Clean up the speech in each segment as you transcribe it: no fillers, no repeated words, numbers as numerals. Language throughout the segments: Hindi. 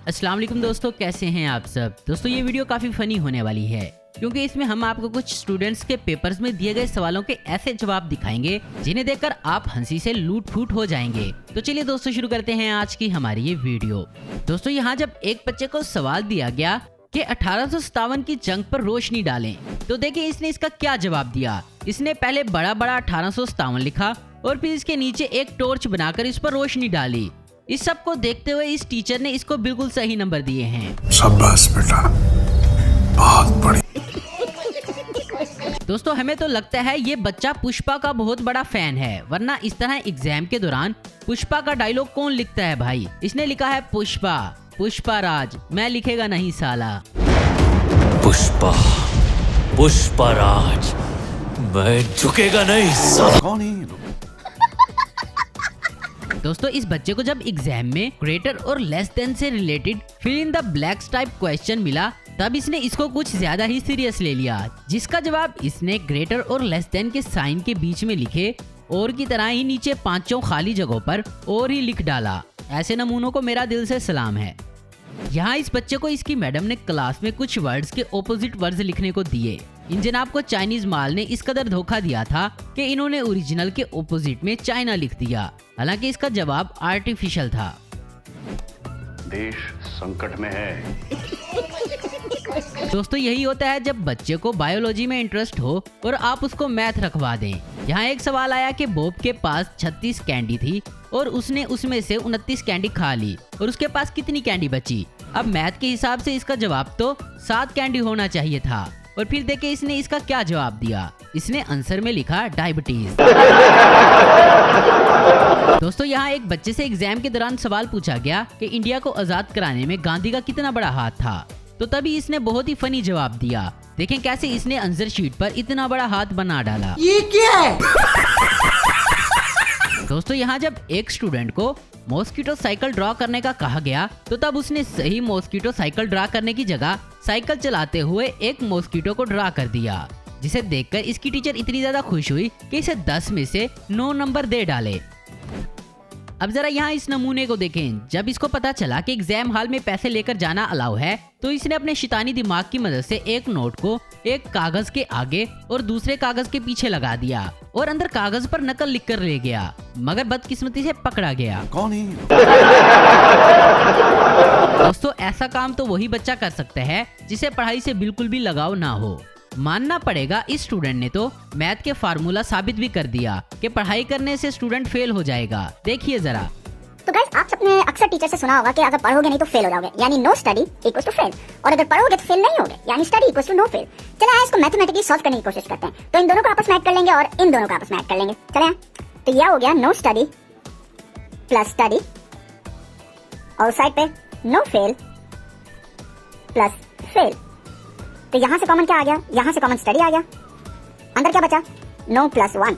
अस्सलाम वालेकुम दोस्तों, कैसे हैं आप सब। दोस्तों ये वीडियो काफ़ी फ़नी होने वाली है क्योंकि इसमें हम आपको कुछ स्टूडेंट्स के पेपर्स में दिए गए सवालों के ऐसे जवाब दिखाएंगे जिन्हें देखकर आप हंसी से लूट फूट हो जाएंगे। तो चलिए दोस्तों शुरू करते हैं आज की हमारी ये वीडियो। दोस्तों यहाँ जब एक बच्चे को सवाल दिया गया कि 1857 की जंग पर रोशनी डालें, तो देखिए इसने इसका क्या जवाब दिया। इसने पहले बड़ा 1857 लिखा और फिर इसके नीचे एक टॉर्च बनाकर इस पर रोशनी डाली। इस सब को देखते हुए इस टीचर ने इसको बिल्कुल सही नंबर दिए हैं। शाबाश बेटा, बहुत बढ़िया। दोस्तों हमें तो लगता है ये बच्चा पुष्पा का बहुत बड़ा फैन है, वरना इस तरह एग्जाम के दौरान पुष्पा का डायलॉग कौन लिखता है भाई। इसने लिखा है पुष्पा, पुष्पा राज, मैं लिखेगा नहीं साला। पुष्पा, पुष्पा राज, मैं झुकेगा नहीं साला। कौन है? दोस्तों इस बच्चे को जब एग्जाम में ग्रेटर और लेस देन से related fill in the blanks type question मिला, तब इसने इसको कुछ ज्यादा ही सीरियस ले लिया, जिसका जवाब इसने ग्रेटर और लेस देन के साइन के बीच में लिखे और की तरह ही नीचे पांचों खाली जगहों पर और ही लिख डाला। ऐसे नमूनों को मेरा दिल से सलाम है। यहाँ इस बच्चे को इसकी मैडम ने क्लास में कुछ वर्ड्स के ऑपोजिट वर्ड्स लिखने को दिए। इन जनाब को चाइनीज माल ने इस कदर धोखा दिया था कि इन्होंने ओरिजिनल के ऑपोजिट में चाइना लिख दिया, हालांकि इसका जवाब आर्टिफिशियल था। देश संकट में है। दोस्तों यही होता है जब बच्चे को बायोलॉजी में इंटरेस्ट हो और आप उसको मैथ रखवा दें। यहाँ एक सवाल आया कि बॉब के पास 36 कैंडी थी और उसने उसमें से 29 कैंडी खा ली और उसके पास कितनी कैंडी बची। अब मैथ के हिसाब से इसका जवाब तो 7 कैंडी होना चाहिए था। और फिर देखिए इसने इसका क्या जवाब दिया। इसने आंसर में लिखा डायबिटीज। दोस्तों यहाँ एक बच्चे से एग्जाम के दौरान सवाल पूछा गया कि इंडिया को आजाद कराने में गांधी का कितना बड़ा हाथ था, तो तभी इसने बहुत ही फनी जवाब दिया। देखें कैसे इसने आंसर शीट पर इतना बड़ा हाथ बना डाला। ये क्या है? दोस्तों यहाँ जब एक स्टूडेंट को मॉस्किटो साइकिल ड्रॉ करने का कहा गया, तो तब उसने सही मॉस्किटो साइकिल ड्रॉ करने की जगह साइकिल चलाते हुए एक मॉस्किटो को ड्रॉ कर दिया, जिसे देखकर इसकी टीचर इतनी ज्यादा खुश हुई कि इसे 10 में से 9 नंबर दे डाले। अब जरा यहाँ इस नमूने को देखें। जब इसको पता चला कि एग्जाम हॉल में पैसे लेकर जाना अलाउ है, तो इसने अपने शैतानी दिमाग की मदद से एक नोट को एक कागज के आगे और दूसरे कागज के पीछे लगा दिया और अंदर कागज पर नकल लिख कर ले गया, मगर बदकिस्मती से पकड़ा गया। कौन है? दोस्तों ऐसा काम तो वही बच्चा कर सकता है जिसे पढ़ाई से बिल्कुल भी लगाव ना हो। मानना पड़ेगा इस स्टूडेंट ने तो मैथ के फार्मूला साबित भी कर दिया कि पढ़ाई करने से स्टूडेंट फेल हो जाएगा। देखिए जरा। तो गाइस आप सबने अक्सर टीचर से सुना होगा कि अगर पढ़ोगे नहीं तो फेल हो जाओगे, यानी no study equals to fail, और अगर पढ़ोगे तो फेल नहीं होगे, यानी study equals to no fail. चले आए इसको मैथमेटिकली सॉल्व करने की कोशिश करते हैं। तो इन दोनों को आपस में ऐड कर लेंगे और इन दोनों को आपस में ऐड कर लेंगे। चले आए। तो यह हो गया नो स्टडी प्लस स्टडी, और साइड पे नो फेल प्लस फेल। तो यहाँ से कॉमन क्या आ गया? यहाँ से कॉमन स्टडी आ गया। अंदर क्या बचा? No plus 1।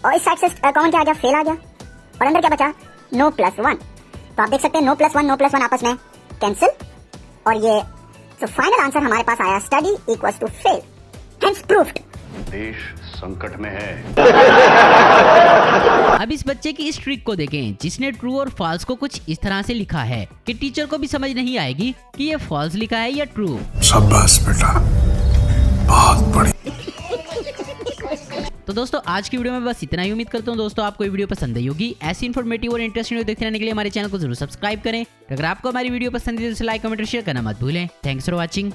और इस साइड से कॉमन क्या आ गया? फेल आ गया। और अंदर क्या बचा? No plus 1। तो आप देख सकते हैं नो प्लस वन आपस में कैंसिल, और ये तो फाइनल आंसर हमारे पास आया study equals to fail, hence proved. देश संकट में है। अब इस बच्चे की इस ट्रिक को देखें, जिसने ट्रू और फॉल्स को कुछ इस तरह से लिखा है कि टीचर को भी समझ नहीं आएगी कि ये फॉल्स लिखा है या ट्रू। शाबाश बेटा, बहुत बढ़िया। तो दोस्तों आज की वीडियो में बस इतना ही। उम्मीद करता हूँ दोस्तों आपको ये वीडियो पसंद आई होगी। ऐसी इन्फॉर्मेटिव और इंटरेस्टिंग वीडियो देखते रहने के लिए हमारे चैनल को जरूर सब्सक्राइब करें। अगर आपको हमारी वीडियो पसंद है तो लाइक, कमेंट और शेयर करना मत भूलें। Thanks for watching.